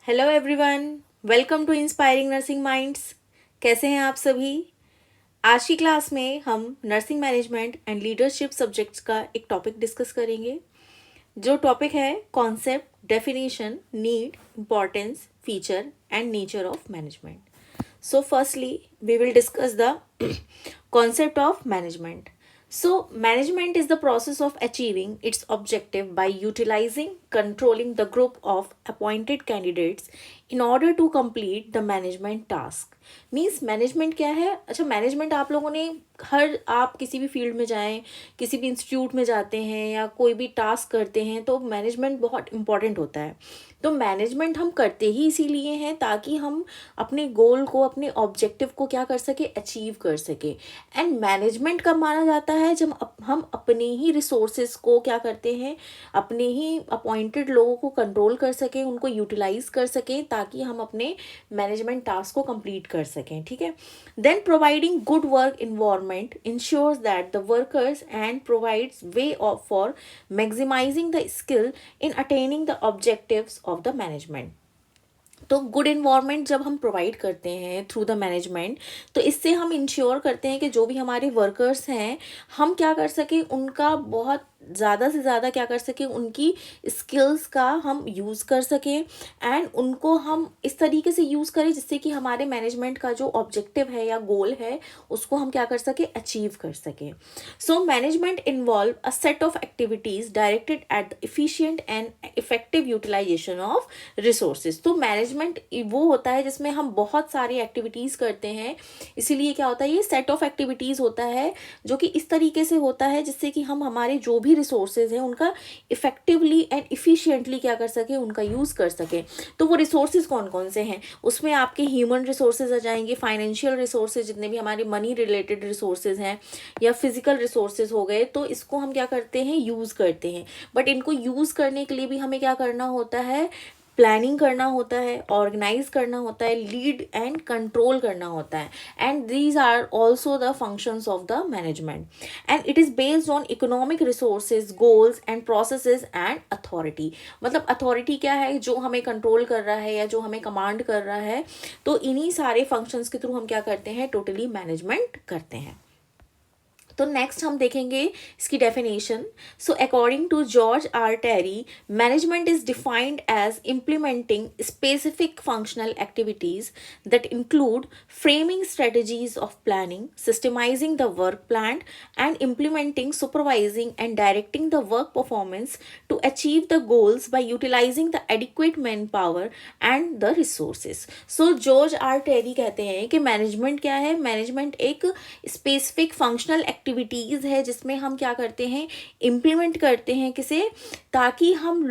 Hello everyone, welcome to inspiring nursing minds. कैसे हैं आप सभी? आज की क्लास में हम nursing management and leadership subjects का एक टॉपिक डिस्कस करेंगे, जो टॉपिक है concept, definition, need, importance, feature and nature of management. So, firstly, we will discuss the concept of management. So, management is the process of achieving its objective by utilizing, controlling the group of appointed candidates in order to complete the management task. Means management क्या है? अच्छा, management आप लोगों ने आप किसी भी field में जाएं, किसी भी इंस्टीट्यूट में जाते हैं या कोई भी टास्क करते हैं तो मैनेजमेंट बहुत इंपॉर्टेंट होता है. तो मैनेजमेंट हम करते ही इसीलिए हैं ताकि हम अपने गोल को, अपने ऑब्जेक्टिव को क्या कर सके, अचीव कर सके. एंड मैनेजमेंट कब माना जाता है? जब हम अपने ही रिसोर्सेज को क्या करते हैं, अपने ही अपॉइंटेड लोगों को कंट्रोल कर सकें, उनको यूटिलाइज कर सकें ताकि हम अपने मैनेजमेंट टास्क को कंप्लीट कर सकें. ठीक है. Then providing good work environment ensures that the workers and provides way of for maximizing the skill in attaining the objectives of the management. तो गुड इन्वायरमेंट जब हम प्रोवाइड करते हैं थ्रू द मैनेजमेंट, तो इससे हम इंश्योर करते हैं कि जो भी हमारे वर्कर्स हैं, हम क्या कर सकें, उनका बहुत ज़्यादा से ज़्यादा क्या कर सकें, उनकी स्किल्स का हम यूज़ कर सकें एंड उनको हम इस तरीके से यूज़ करें जिससे कि हमारे मैनेजमेंट का जो ऑब्जेक्टिव है या गोल है उसको हम क्या कर सकें, अचीव कर सकें. So management involve a set of activities directed at the efficient and effective utilization of resources. तो मैनेजमेंट वो होता है जिसमें हम बहुत सारी एक्टिविटीज़ करते हैं. इसीलिए क्या होता है, ये सेट ऑफ एक्टिविटीज़ होता है जो कि इस तरीके से होता है जिससे कि हम हमारे जो भी रिसोर्सेज हैं उनका इफेक्टिवली एंड इफिशिएंटली क्या कर सके, उनका यूज़ कर सके. तो वो रिसोर्सेज कौन कौन से हैं? उसमें आपके ह्यूमन रिसोर्सेज आ जाएंगे, फाइनेंशियल रिसोर्सेज, जितने भी हमारे मनी रिलेटेड रिसोर्सेज हैं, या फिजिकल रिसोर्सेज हो गए. तो इसको हम क्या करते हैं, यूज़ करते हैं. बट इनको यूज़ करने के लिए भी हमें क्या करना होता है, प्लानिंग करना होता है, ऑर्गेनाइज करना होता है, लीड एंड कंट्रोल करना होता है. And these are also the functions of the management. And it is based on economic resources, goals and processes and authority. मतलब अथॉरिटी क्या है, जो हमें कंट्रोल कर रहा है या जो हमें कमांड कर रहा है. तो इन्हीं सारे फंक्शंस के थ्रू हम क्या करते हैं, टोटली मैनेजमेंट करते हैं. तो नेक्स्ट हम देखेंगे इसकी definition. So according to George R Terry, management is defined as implementing specific functional activities that include framing strategies of planning, systematising the work plan and implementing, supervising and directing the work performance to achieve the goals by utilising the adequate manpower and the resources. So George R Terry कहते हैं कि management क्या है, management एक specific functional activities है जिसमें हम क्या करते हैं, इम्प्लीमेंट करते हैं किसे, ताकि हम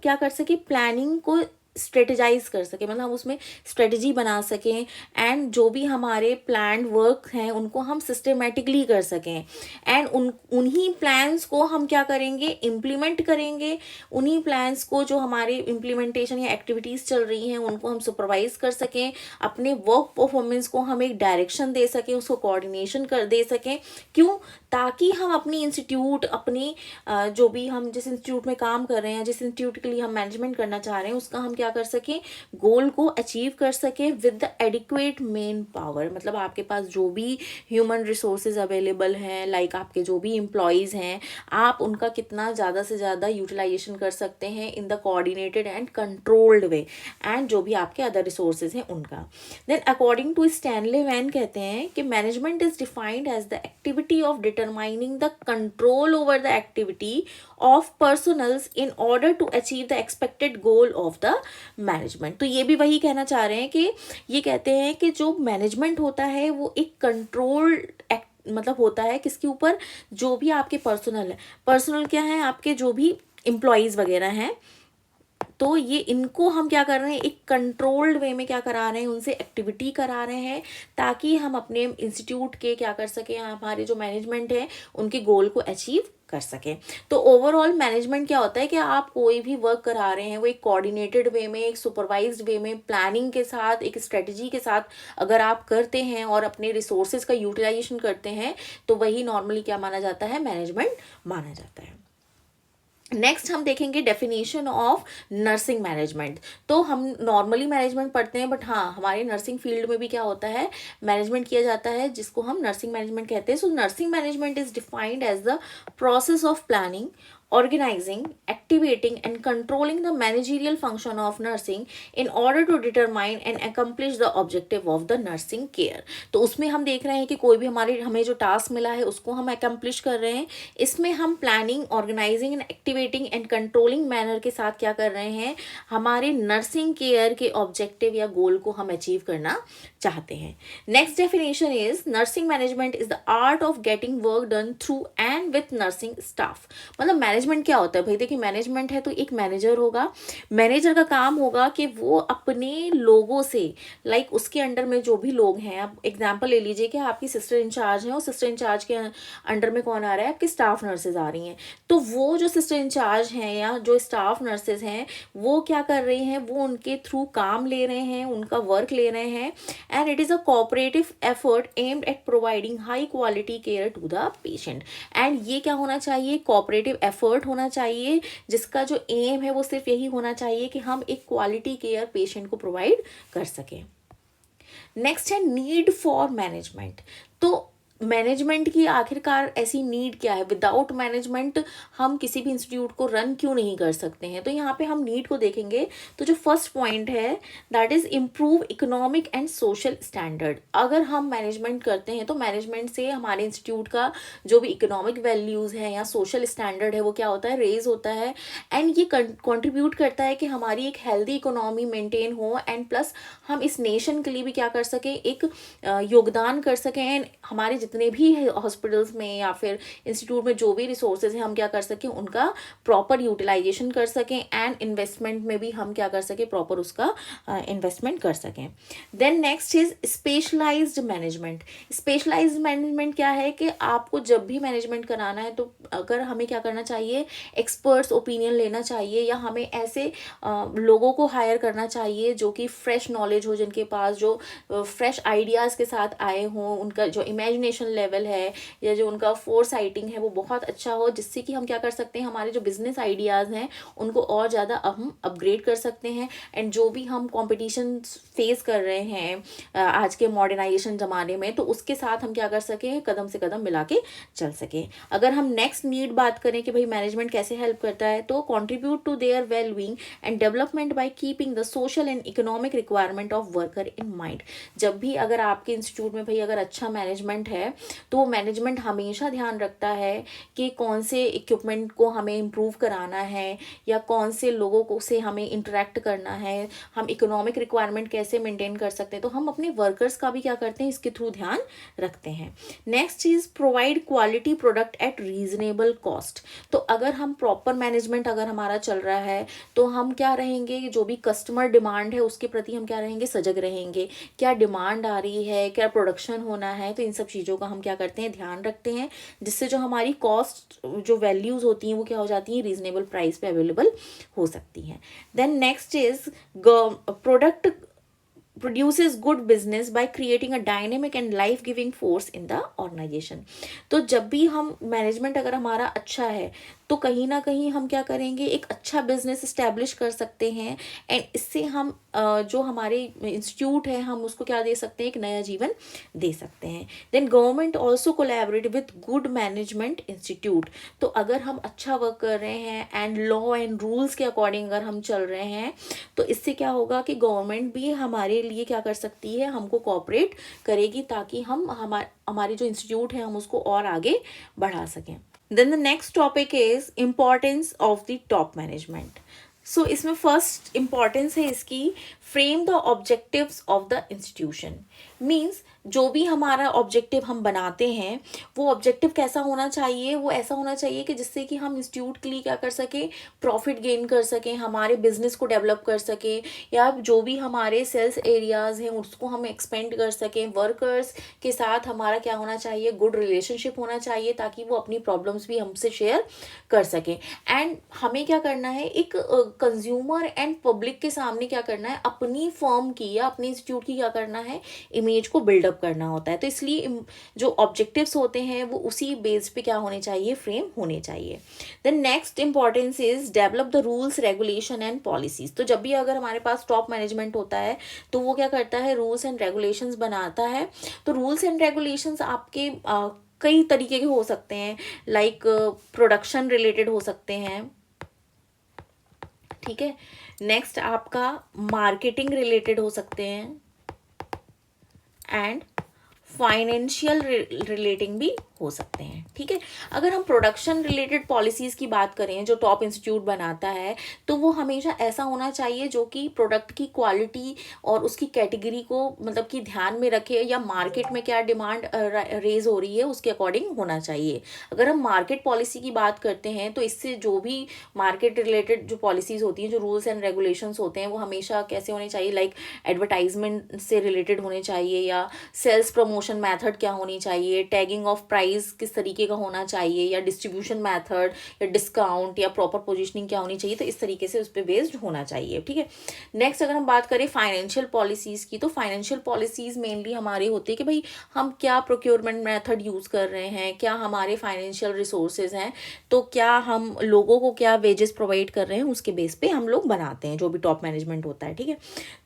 क्या कर सके, प्लानिंग को स्ट्रेटेजाइज कर सके, मतलब हम उसमें स्ट्रेटजी बना सकें एंड जो भी हमारे प्लान वर्क हैं उनको हम सिस्टमेटिकली कर सकें. एंड उन्हीं प्लान्स को हम क्या करेंगे, इम्प्लीमेंट करेंगे. उन्हीं प्लान्स को, जो हमारे इम्प्लीमेंटेशन या एक्टिविटीज़ चल रही हैं, उनको हम सुपरवाइज कर सकें. अपने वर्क परफॉर्मेंस को हम एक डायरेक्शन दे सकें, उसको कोऑर्डिनेशन कर दे सकें. क्यों? ताकि हम अपनी इंस्टीट्यूट, अपनी जो भी हम जिस इंस्टीट्यूट में काम कर रहे हैं, जिस इंस्टीट्यूट के लिए हम मैनेजमेंट करना चाह रहे हैं, उसका हम क्या कर सकें, गोल को अचीव कर सकें with the adequate main power. मतलब आपके पास जो भी ह्यूमन रिसोर्सेज अवेलेबल हैं, लाइक आपके जो भी एम्प्लॉयज़ हैं, आप उनका कितना ज़्यादा से ज़्यादा यूटिलाइजेशन कर सकते हैं in the coordinated and controlled way, and जो भी आपके अदर रिसोर्सेज हैं उनका. Then according to Stanley Vance कहते हैं कि management is defined as the activity of determining the control over the activity of personnels in order to achieve the expected goal of the management. तो ये भी वही कहना चाह रहे हैं कि ये कहते हैं कि जो मैनेजमेंट होता है वो एक कंट्रोल मतलब होता है किसके ऊपर, जो भी आपके पर्सनल है. पर्सनल क्या है, आपके जो भी एम्प्लॉयज़ वगैरह हैं. तो ये इनको हम क्या कर रहे हैं, एक कंट्रोल्ड वे में क्या करा रहे हैं, उनसे एक्टिविटी करा रहे हैं ताकि हम अपने इंस्टीट्यूट के क्या कर सकें, हमारे जो मैनेजमेंट है उनके गोल को अचीव कर सकें. तो ओवरऑल मैनेजमेंट क्या होता है कि आप कोई भी वर्क करा रहे हैं वो एक कोऑर्डिनेटेड वे में, एक सुपरवाइज्ड वे में, प्लानिंग के साथ, एक स्ट्रेटजी के साथ अगर आप करते हैं और अपने रिसोर्सेज का यूटिलाइजेशन करते हैं, तो वही नॉर्मली क्या माना जाता है, मैनेजमेंट माना जाता है. नेक्स्ट हम देखेंगे डेफिनेशन ऑफ नर्सिंग मैनेजमेंट। तो हम नॉर्मली मैनेजमेंट पढ़ते हैं, बट हाँ हमारे नर्सिंग फील्ड में भी क्या होता है, मैनेजमेंट किया जाता है, जिसको हम नर्सिंग मैनेजमेंट कहते हैं। So nursing management is defined as the process of planning, organizing, activating and controlling the managerial function of nursing in order to determine and accomplish the objective of the nursing care। तो उसमें हम देख रहे हैं कि कोई भी हमें जो टास्क मिला है उसको हम accomplish कर रहे हैं। इसमें हम planning, organizing and activating and controlling manner के साथ क्या कर रहे हैं, हमारे नर्सिंग केयर के ऑब्जेक्टिव या गोल को हम अचीव करना चाहते हैं। Next definition is nursing management is the art of getting work done through and with nursing staff. मतलब मैनेजमेंट क्या होता है भाई, देखिए मैनेजमेंट है तो एक मैनेजर होगा, मैनेजर का काम होगा कि वो अपने लोगों से, लाइक उसके अंडर में जो भी लोग हैं, आप एग्जांपल ले लीजिए कि आपकी सिस्टर इंचार्ज है और सिस्टर इंचार्ज के अंडर में कौन आ रहा है, आपकी स्टाफ नर्सेज आ रही हैं। तो वो जो सिस्टर इंचार्ज हैं या जो स्टाफ नर्सेज हैं वो क्या कर रही हैं, वो उनके थ्रू काम ले रहे हैं, उनका वर्क ले रहे हैं, and it is a cooperative effort aimed at providing high quality care to the patient. And ये क्या होना चाहिए, कोऑपरेटिव एफर्ट होना चाहिए, जिसका जो एम है वो सिर्फ यही होना चाहिए कि हम एक क्वालिटी केयर पेशेंट को प्रोवाइड कर सकें। नेक्स्ट है नीड फॉर मैनेजमेंट। तो मैनेजमेंट की आखिरकार ऐसी नीड क्या है, विदाउट मैनेजमेंट हम किसी भी इंस्टीट्यूट को रन क्यों नहीं कर सकते हैं। तो यहाँ पे हम नीड को देखेंगे तो जो फर्स्ट पॉइंट है that is improve economic and social standard. अगर हम मैनेजमेंट करते हैं तो मैनेजमेंट से हमारे इंस्टीट्यूट का जो भी इकोनॉमिक वैल्यूज़ है या सोशल स्टैंडर्ड है वो क्या होता है, रेज होता है, एंड ये कॉन्ट्रीब्यूट करता है कि हमारी एक हेल्दी इकोनॉमी मेंटेन हो, एंड प्लस हम इस नेशन के लिए भी क्या कर सकें, एक योगदान कर सकें, एंड हमारे जितने भी हॉस्पिटल्स में या फिर इंस्टीट्यूट में जो भी रिसोर्सेज हैं हम क्या कर सकें, उनका प्रॉपर यूटिलाइजेशन कर सकें, एंड इन्वेस्टमेंट में भी हम क्या कर सकें, प्रॉपर उसका इन्वेस्टमेंट कर सकें। Then next is specialized management. Specialized management क्या है कि आपको जब भी मैनेजमेंट कराना है तो अगर हमें क्या करना चाहिए, एक्सपर्ट्स ओपिनियन लेना चाहिए, या हमें ऐसे लोगों को हायर करना चाहिए जो कि फ्रेश नॉलेज हो, जिनके पास जो फ्रेश आइडियाज़ के साथ आए हों, उनका जो इमेजिनेशन लेवल है या जो उनका फोरसाइटिंग है वो बहुत अच्छा हो, जिससे कि हम क्या कर सकते हैं, हमारे जो बिजनेस आइडियाज़ हैं उनको और ज़्यादा हम अपग्रेड कर सकते हैं। एंड जो भी हम कंपटीशन फेस कर रहे हैं आज के मॉडर्नाइजेशन ज़माने में, तो उसके साथ हम क्या कर सकें, कदम से कदम मिला के चल सकें। अगर हम नेक्स्ट नीड बात करें कि भाई मैनेजमेंट कैसे हेल्प करता है, तो contribute to their well being and development by keeping the social and economic requirement of worker in mind. जब भी अगर आपके इंस्टीट्यूट में भाई अगर अच्छा मैनेजमेंट है तो वो मैनेजमेंट हमेशा ध्यान रखता है कि कौन से इक्विपमेंट को हमें इम्प्रूव कराना है या कौन से लोगों को से हमें इंटरेक्ट करना है, हम इकोनॉमिक रिक्वायरमेंट कैसे मेंटेन कर सकते हैं। तो हम अपने वर्कर्स का भी क्या करते हैं, इसके थ्रू ध्यान रखते हैं। Next cheese, provide quality product at reasonable cost. तो अगर हम प्रॉपर मैनेजमेंट अगर हमारा चल रहा है तो हम क्या रहेंगे, जो भी कस्टमर डिमांड है उसके प्रति हम क्या रहेंगे, सजग रहेंगे, क्या डिमांड आ रही है, क्या प्रोडक्शन होना है, तो इन सब चीज़ों का हम क्या करते हैं, ध्यान रखते हैं, जिससे जो हमारी कॉस्ट जो वैल्यूज़ होती हैं वो क्या हो जाती हैं, रीजनेबल प्राइस पे अवेलेबल हो सकती हैं। Then next is product produces good business by creating a dynamic and life giving force in the organization। तो जब भी हम मैनेजमेंट अगर हमारा अच्छा है तो कहीं ना कहीं हम क्या करेंगे, एक अच्छा बिजनेस इस्टेब्लिश कर सकते हैं, एंड इससे हम जो हमारे इंस्टीट्यूट है हम उसको क्या दे सकते हैं, एक नया जीवन दे सकते हैं। Then government also collaborate with good management institute. तो अगर हम अच्छा वर्क कर रहे हैं एंड लॉ एंड रूल्स के अकॉर्डिंग अगर हम चल रहे हैं तो इससे क्या होगा कि गवर्नमेंट भी हमारे लिए क्या कर सकती है, हमको कोऑपरेट करेगी, ताकि हम हमारे जो इंस्टीट्यूट है हम उसको और आगे बढ़ा सकें। Then the next topic is importance of the top management। So इसमें फर्स्ट इम्पॉर्टेंस है इसकी, frame the objectives of the institution. Means जो भी हमारा ऑब्जेक्टिव हम बनाते हैं वो ऑब्जेक्टिव कैसा होना चाहिए, वो ऐसा होना चाहिए कि जिससे कि हम इंस्टीट्यूट के लिए क्या कर सकें, प्रॉफिट गेन कर सकें, हमारे बिजनेस को डेवलप कर सकें, या जो भी हमारे सेल्स एरियाज़ हैं उसको हम एक्सपेंड कर सकें। वर्कर्स के साथ हमारा क्या होना चाहिए, गुड रिलेशनशिप होना चाहिए, ताकि वो अपनी प्रॉब्लम्स भी हमसे शेयर कर सकें। एंड हमें क्या करना है, एक कंज्यूमर एंड पब्लिक के सामने क्या करना है, अपनी फर्म की या अपने इंस्टीट्यूट की क्या करना है, इमेज को बिल्डअप डेवलप करना होता है। तो इसलिए जो ऑब्जेक्टिव्स होते हैं वो उसी बेस पे क्या होने चाहिए, फ्रेम होने चाहिए। Then next importance is develop the rules regulation and policies. तो जब भी अगर हमारे पास टॉप मैनेजमेंट होता है तो वो क्या करता है, रूल्स एंड रेगुलेशंस बनाता है। तो रूल्स एंड रेगुलेशंस आपके कई तरीके के हो सकते हैं, लाइक प्रोडक्शन रिलेटेड हो सकते हैं, ठीक है। नेक्स्ट आपका मार्केटिंग रिलेटेड हो सकते हैं, एंड फाइनेंशियल रिलेटिंग भी हो सकते हैं, ठीक है। अगर हम प्रोडक्शन रिलेटेड पॉलिसीज की बात करें जो टॉप इंस्टीट्यूट बनाता है, तो वो हमेशा ऐसा होना चाहिए जो कि प्रोडक्ट की क्वालिटी और उसकी कैटेगरी को मतलब कि ध्यान में रखे, या मार्केट में क्या डिमांड रेज हो रही है उसके अकॉर्डिंग होना चाहिए। अगर हम मार्केट पॉलिसी की बात करते हैं तो इससे जो भी मार्केट रिलेटेड जो पॉलिसीज होती हैं, जो रूल्स एंड रेगुलेशंस होते हैं, वो हमेशा कैसे होने चाहिए, लाइक एडवर्टाइजमेंट से रिलेटेड होने चाहिए, या सेल्स प्रमोशन मेथड क्या होनी चाहिए, टैगिंग ऑफ प्राइस किस तरीके का होना चाहिए, या डिस्ट्रीब्यूशन मेथड या डिस्काउंट या प्रॉपर पोजीशनिंग क्या होनी चाहिए। तो इस तरीके से उस पर बेस्ड होना चाहिए, ठीक है। नेक्स्ट अगर हम बात करें फाइनेंशियल पॉलिसीज की, तो फाइनेंशियल पॉलिसीज मेनली हमारे होते हैं कि भाई हम क्या प्रोक्योरमेंट मेथड यूज कर रहे हैं, क्या हमारे फाइनेंशियल रिसोर्सेज हैं, तो क्या हम लोगों को क्या वेजेस प्रोवाइड कर रहे हैं, उसके बेस पे हम लोग बनाते हैं जो भी टॉप मैनेजमेंट होता है, ठीक है।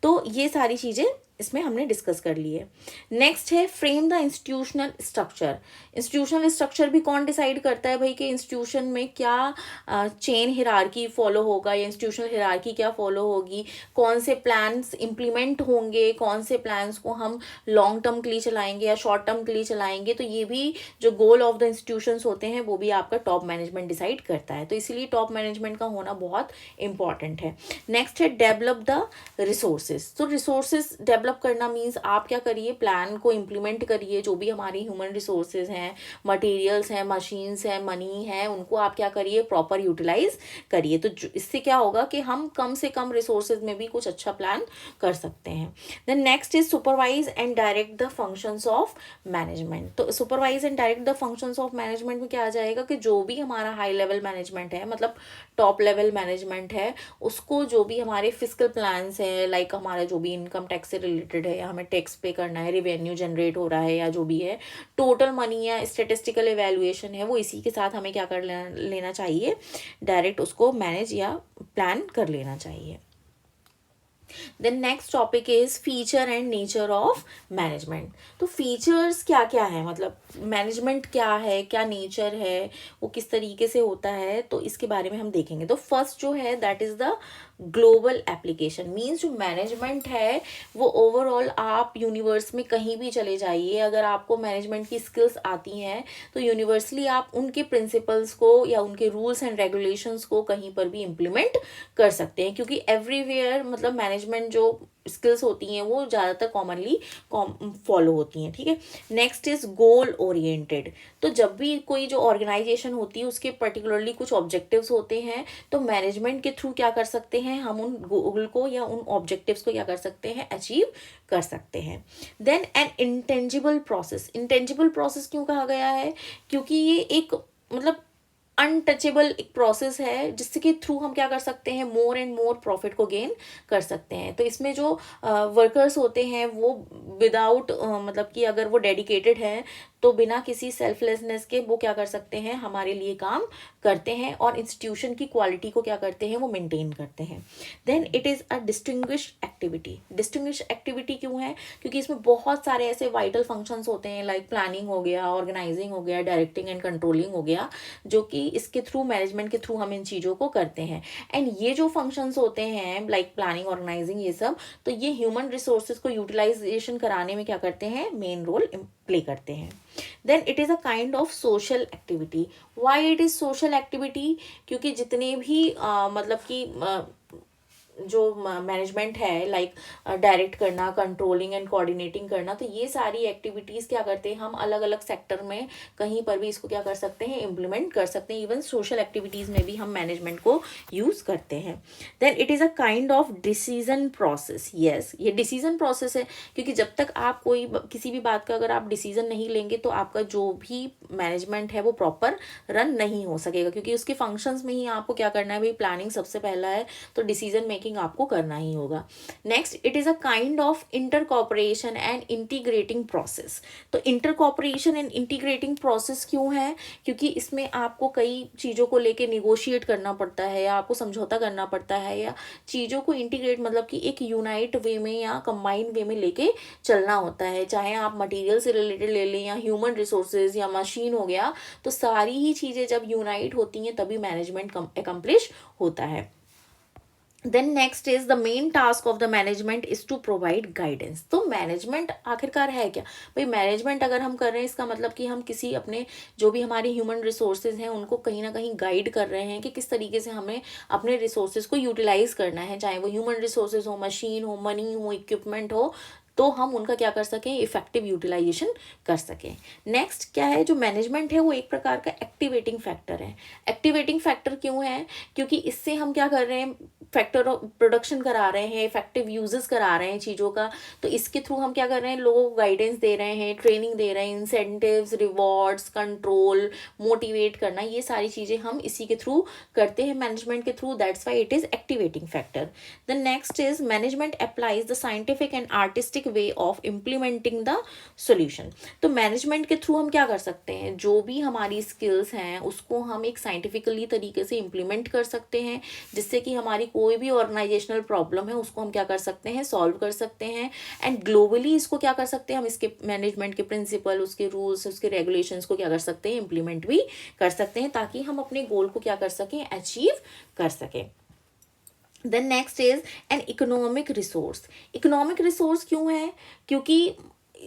तो ये सारी चीजें इसमें हमने डिस्कस कर ली है। नेक्स्ट है frame the institutional structure. Institutional structure भी कौन डिसाइड करता है भाई कि इंस्टीट्यूशन में क्या चेन हिरार्की फॉलो होगा, या इंस्टीट्यूशनल हिरार्की क्या फॉलो होगी, कौन से प्लान्स इम्प्लीमेंट होंगे, कौन से प्लान्स को हम लॉन्ग टर्म के लिए चलाएंगे या शॉर्ट टर्म के लिए चलाएंगे। तो ये भी जो गोल ऑफ द इंस्टीट्यूशंस होते हैं वो भी आपका टॉप मैनेजमेंट डिसाइड करता है। तो इसीलिए टॉप मैनेजमेंट का होना बहुत इंपॉर्टेंट है। नेक्स्ट है डेवलप द रिसोर्सेज। तो रिसोर्सेज डेवलप करना मीन्स आप क्या करिए, प्लान को इम्प्लीमेंट करिए, जो भी हमारी ह्यूमन रिसोर्सेज हैं, मटेरियल्स हैं, मशीन्स हैं, मनी है, उनको आप क्या करिए, प्रॉपर यूटिलाइज करिए। तो इससे क्या होगा कि हम कम से कम रिसोर्सेज में भी कुछ अच्छा प्लान कर सकते हैं। Then next is supervise and direct the functions of management. तो supervise and direct the functions of management में क्या आ जाएगा कि जो भी हमारा हाई लेवल मैनेजमेंट है, मतलब टॉप लेवल मैनेजमेंट है, उसको जो भी हमारे फिजिकल प्लान्स है, लाइक हमारा जो भी इनकम टैक्स से रिलेटेड है, या हमें टैक्स पे करना है, रेवेन्यू जनरेट हो रहा है, या जो भी है टोटल मनी या स्टेटिस्टिकल एवेल्युएशन है, वो इसी के साथ हमें क्या कर लेना चाहिए, डायरेक्ट उसको मैनेज या प्लान कर लेना चाहिए। Then next topic is feature and nature of management. तो फीचर्स क्या क्या है, मतलब मैनेजमेंट क्या है, क्या नेचर है, वो किस तरीके से होता है, तो इसके बारे में हम देखेंगे। तो फर्स्ट जो है that is the global application. Means जो मैनेजमेंट है वो ओवरऑल आप यूनिवर्स में कहीं भी चले जाइए, अगर आपको मैनेजमेंट की स्किल्स आती हैं तो यूनिवर्सली आप उनके प्रिंसिपल्स को या उनके रूल्स एंड रेगुलेशंस को कहीं पर भी इम्प्लीमेंट कर सकते हैं, क्योंकि एवरीवेयर मतलब मैनेजमेंट जो स्किल्स होती हैं वो ज़्यादातर कॉमनली फॉलो होती हैं, ठीक है। Next is goal oriented. तो जब भी कोई जो ऑर्गेनाइजेशन होती है उसके पर्टिकुलरली कुछ ऑब्जेक्टिव्स होते हैं, तो मैनेजमेंट के थ्रू क्या कर सकते हैं, हम उन गोल को या उन ऑब्जेक्टिव्स को क्या कर सकते हैं, अचीव कर सकते हैं। Then an intangible process. Intangible process क्यों कहा गया है, क्योंकि ये एक मतलब अनटचेबल एक प्रोसेस है जिसके के थ्रू हम क्या कर सकते हैं, मोर एंड मोर प्रॉफिट को गेन कर सकते हैं। तो इसमें जो वर्कर्स होते हैं वो विदाउट मतलब कि अगर वो डेडिकेटेड हैं तो बिना किसी सेल्फलेसनेस के वो क्या कर सकते हैं, हमारे लिए काम करते हैं और इंस्टीट्यूशन की क्वालिटी को क्या करते हैं, वो मेंटेन करते हैं। Then it is a distinguished activity. Distinguished activity क्यों है, क्योंकि इसमें बहुत सारे ऐसे वाइटल फंक्शंस होते हैं, लाइक प्लानिंग हो गया, ऑर्गेनाइजिंग हो गया, डायरेक्टिंग एंड कंट्रोलिंग हो गया, जो कि इसके थ्रू मैनेजमेंट के थ्रू हम इन चीज़ों को करते हैं। एंड ये जो फंक्शंस होते हैं लाइक प्लानिंग, ऑर्गेनाइजिंग, ये सब, तो ये ह्यूमन रिसोर्सेज को यूटिलाइजेशन कराने में क्या करते हैं, मेन रोल प्ले करते हैं। Then it is a kind of social activity. Why it is social activity, क्योंकि जितने भी मतलब कि जो मैनेजमेंट है, लाइक डायरेक्ट करना, कंट्रोलिंग एंड कोऑर्डिनेटिंग करना, तो ये सारी एक्टिविटीज़ क्या करते हैं, हम अलग अलग सेक्टर में कहीं पर भी इसको क्या कर सकते हैं, इम्प्लीमेंट कर सकते हैं। इवन सोशल एक्टिविटीज़ में भी हम मैनेजमेंट को यूज़ करते हैं। Then it is a kind of decision process. Yes, ये डिसीजन प्रोसेस है, क्योंकि जब तक आप कोई किसी भी बात का अगर आप डिसीजन नहीं लेंगे तो आपका जो भी मैनेजमेंट है वो प्रॉपर रन नहीं हो सकेगा, क्योंकि उसके फंक्शंस में ही आपको क्या करना है भाई, प्लानिंग सबसे पहला है, तो डिसीजन मेकिंग मेकिंग आपको करना ही होगा। Next, it is a kind of inter cooperation and integrating process. तो inter cooperation and integrating process क्यों है? क्योंकि इसमें आपको कई चीज़ों को लेके निगोशिएट करना पड़ता है, या आपको समझौता करना पड़ता है, या चीज़ों को इंटीग्रेट मतलब कि एक यूनाइट वे में या कंबाइन वे में लेके चलना होता है। चाहे आप मटेरियल से रिलेटेड ले लें या ह्यूमन रिसोर्सेज या मशीन हो गया, तो सारी ही चीज़ें जब यूनाइट होती हैं तभी मैनेजमेंट एकम्प्लिश होता है। Then next is the main task of the management is to provide guidance. तो मैनेजमेंट आखिरकार है क्या भाई? मैनेजमेंट अगर हम कर रहे हैं, इसका मतलब कि हम किसी अपने जो भी हमारे ह्यूमन रिसोर्सेज हैं उनको कहीं ना कहीं गाइड कर रहे हैं कि किस तरीके से हमें अपने रिसोर्सेज को यूटिलाइज करना है, चाहे वो ह्यूमन रिसोर्सेज हो, मशीन हो, मनी हो, इक्विपमेंट हो, तो हम उनका क्या कर सकें, इफेक्टिव यूटिलाइजेशन कर सकें। नेक्स्ट क्या है, जो मैनेजमेंट है वो एक प्रकार का एक्टिवेटिंग फैक्टर है। एक्टिवेटिंग फैक्टर क्यों है? क्योंकि इससे हम क्या कर रहे हैं, फैक्टर ऑफ प्रोडक्शन करा रहे हैं, इफेक्टिव यूजेस करा रहे हैं चीज़ों का। तो इसके थ्रू हम क्या कर रहे हैं, लोगों को गाइडेंस दे रहे हैं, ट्रेनिंग दे रहे हैं, इंसेंटिव्स, रिवॉर्ड्स, कंट्रोल, मोटिवेट करना, ये सारी चीज़ें हम इसी के थ्रू करते हैं, मैनेजमेंट के through. That's why it is activating factor. The next is management applies the scientific and artistic way of implementing the solution. तो मैनेजमेंट के थ्रू हम क्या कर सकते हैं, जो भी हमारी स्किल्स हैं उसको हम एक साइंटिफिकली तरीके से इम्प्लीमेंट कर सकते हैं, जिससे कि हमारी कोई भी ऑर्गेनाइजेशनल प्रॉब्लम है उसको हम क्या कर सकते हैं, सॉल्व कर सकते हैं। एंड ग्लोबली इसको क्या कर सकते हैं, हम इसके मैनेजमेंट के प्रिंसिपल, उसके रूल्स, उसके रेगुलेशंस को क्या कर सकते हैं, इम्प्लीमेंट भी कर सकते हैं, ताकि हम अपने गोल को क्या कर सकें, अचीव कर सकें। Then next is an economic resource. Economic resource क्यों है? क्योंकि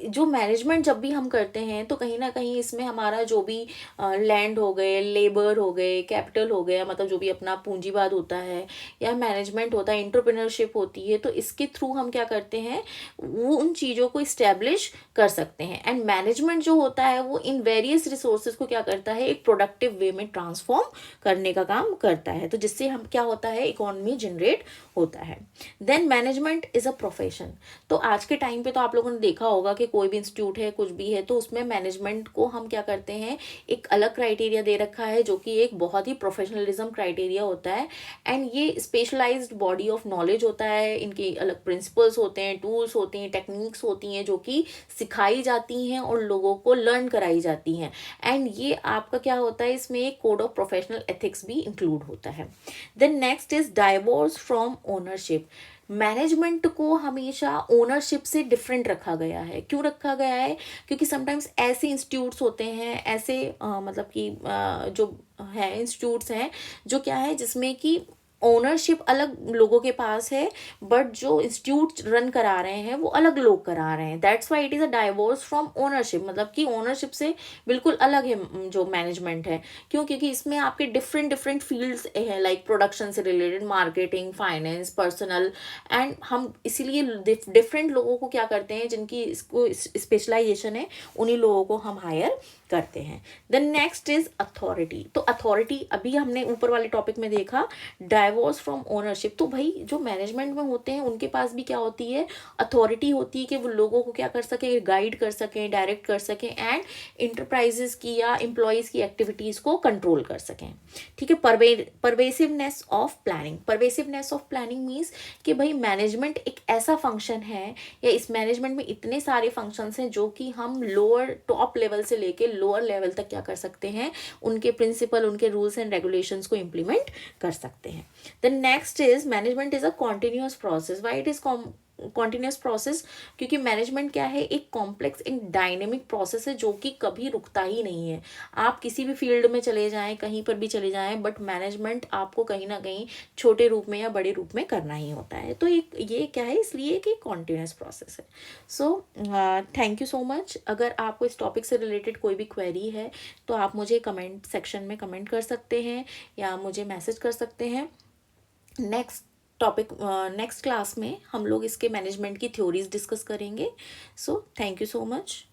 जो मैनेजमेंट जब भी हम करते हैं तो कहीं ना कहीं इसमें हमारा जो भी लैंड हो गए, लेबर हो गए, कैपिटल हो गया, मतलब जो भी अपना पूंजीवाद होता है या मैनेजमेंट होता है, एंटरप्रेन्योरशिप होती है, तो इसके थ्रू हम क्या करते हैं, वो उन चीज़ों को इस्टेब्लिश कर सकते हैं। एंड मैनेजमेंट जो होता है वो इन वेरियस रिसोर्सेज को क्या करता है, एक प्रोडक्टिव वे में ट्रांसफॉर्म करने का काम करता है, तो जिससे हम क्या होता है, इकोनॉमी जनरेट होता है। Then management is a profession. तो आज के टाइम पे तो आप लोगों ने देखा होगा कि कोई भी इंस्टीट्यूट है, कुछ भी है, तो उसमें मैनेजमेंट को हम क्या करते हैं, एक अलग क्राइटेरिया दे रखा है जो कि एक बहुत ही प्रोफेशनलिज्म क्राइटेरिया होता है। एंड ये स्पेशलाइज्ड बॉडी ऑफ नॉलेज होता है, इनके अलग प्रिंसिपल्स होते हैं, टूल्स होते हैं, टेक्निक्स होती हैं जो कि सिखाई जाती हैं और लोगों को लर्न कराई जाती हैं। एंड ये आपका क्या होता है, इसमें एक कोड ऑफ प्रोफेशनल एथिक्स भी इंक्लूड होता है। Then next is divorce from ownership. Management को हमेशा ओनरशिप से डिफरेंट रखा गया है। क्यों रखा गया है? क्योंकि समटाइम्स ऐसे इंस्टीट्यूट्स होते हैं, ऐसे मतलब कि जो है इंस्टीट्यूट्स हैं जो क्या है, जिसमें कि ओनरशिप अलग लोगों के पास है, बट जो इंस्टीट्यूट रन करा रहे हैं वो अलग लोग करा रहे हैं। That's why it is a divorce from ownership, मतलब कि ओनरशिप से बिल्कुल अलग है जो मैनेजमेंट है। क्यों? क्योंकि इसमें आपके डिफरेंट डिफरेंट फील्ड्स हैं, लाइक प्रोडक्शन से related, marketing, finance, personal, and हम इसीलिए डिफरेंट लोगों को क्या करते हैं, जिनकी इसको स्पेशलाइजेशन है, उन्हीं लोगों को हम हायर करते हैं। Then next is authority. तो अथॉरिटी अभी हमने ऊपर वाले टॉपिक में देखा, डाइवोर्स फ्रॉम ओनरशिप। तो भाई जो मैनेजमेंट में होते हैं उनके पास भी क्या होती है, अथॉरिटी होती है, कि वो लोगों को क्या कर सके, गाइड कर सकें, डायरेक्ट कर सकें, एंड इंटरप्राइजेस की या एम्प्लॉयज़ की एक्टिविटीज़ को कंट्रोल कर सकें। ठीक है। Pervasiveness of planning. Pervasiveness of planning means कि भाई मैनेजमेंट एक ऐसा फंक्शन है, या इस मैनेजमेंट में इतने सारे फंक्शंस हैं जो कि हम लोअर टॉप लेवल से लेके लोअर लेवल तक क्या कर सकते हैं, उनके प्रिंसिपल, उनके रूल्स एंड रेगुलेशंस को इम्प्लीमेंट कर सकते हैं। The next is management is a continuous process. Why it is continuous process? क्योंकि मैनेजमेंट क्या है, एक कॉम्प्लेक्स, एक डायनेमिक प्रोसेस है जो कि कभी रुकता ही नहीं है। आप किसी भी फील्ड में चले जाएं, कहीं पर भी चले जाएं, बट मैनेजमेंट आपको कहीं ना कहीं छोटे रूप में या बड़े रूप में करना ही होता है। तो एक ये क्या है, इसलिए कि कॉन्टिन्यूअस प्रोसेस है। So thank you so much. अगर आपको इस टॉपिक से रिलेटेड कोई भी क्वेरी है तो आप मुझे कमेंट सेक्शन में कमेंट कर सकते हैं या मुझे मैसेज कर सकते हैं। नेक्स्ट क्लास में हम लोग इसके मैनेजमेंट की थ्योरीज डिस्कस करेंगे। So thank you so much.